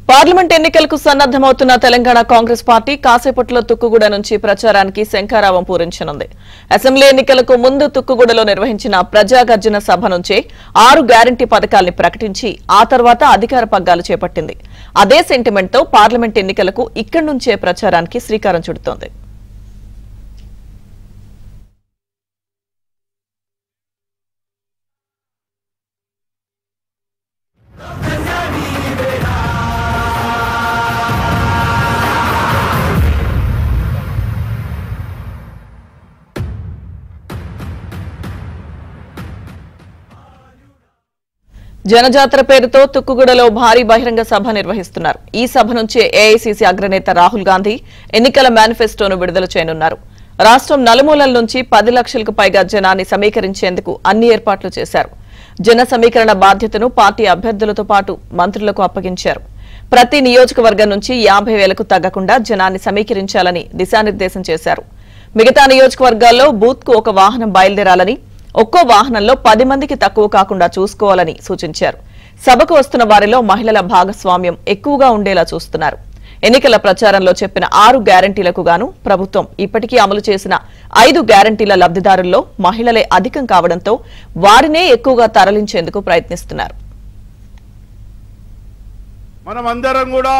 Parliament ఎన్నికలకు సన్నద్దమవుతున్న Telangana Congress party కాసేపట్లో తుక్కుగూడ నుంచి ప్రచారానికి శంఖారావం పూరించనుంది. అసెంబ్లీ ఎన్నికలకు ముందు తుక్కుగూడలో నిర్వహించిన ప్రజాగర్జన సభ నుంచే 6 గ్యారంటీ పథకాల్ని ప్రకటించి ఆ తర్వాత అధికార పగ్గాలు చేపట్టింది. అదే సెంటిమెంట్ తో పార్లమెంట్ ఎన్నికలకు ఇక్కడి నుంచే ప్రచారానికి శ్రీకారం చుడుతోంది. జనజాతర పేరుతో తుక్కుగూడలో భారీ బహిరంగ సభ నిర్వహిస్తున్నారు. ఈ సభ నుంచే ఏఐసీసీ అగ్రనేత రాహుల్ గాంధీ ఎన్నికల మేనిఫెస్టోను విడుదల చేయనున్నారు. రాష్ట్రం నలుమూలల నుంచి 10 లక్షలకు పైగా జనాన్ని సమీకరించేందుకు అన్ని ఏర్పాట్లు చేశారు. జన సమీకరణ బాధ్యతను పార్టీ అభ్యర్థులతో పాటు మంత్రులకు అప్పగించారు. ప్రతి నియోజకవర్గం నుంచి 50,000కు తగ్గకుండా జనాన్ని సమీకరించాలని దిశానిర్దేశం చేశారు. మిగతా నియోజకవర్గాల్లో బూత్కు ఒక వాహనం బయలుదేరాలని, ఒక్కో వాహనంలో 10 మందికి తక్కువ కాకుండా చూసుకోవాలని సూచించారు. సభకు వస్తున్న వారిలో మహిళల భాగస్వామ్యం ఎక్కువగా ఉండేలా చూస్తున్నారు. ఎన్నికల ప్రచారంలో చెప్పిన 6 గ్యారంటీలకు గాను ప్రభుత్వం ఇప్పటికీ అమలు చేసిన 5 గ్యారంటీల లబ్దిదారుల్లో మహిళలే అధికం కావడంతో వారినే ఎక్కువగా తరలించేందుకు ప్రయత్నిస్తున్నారు. మనమందరం కూడా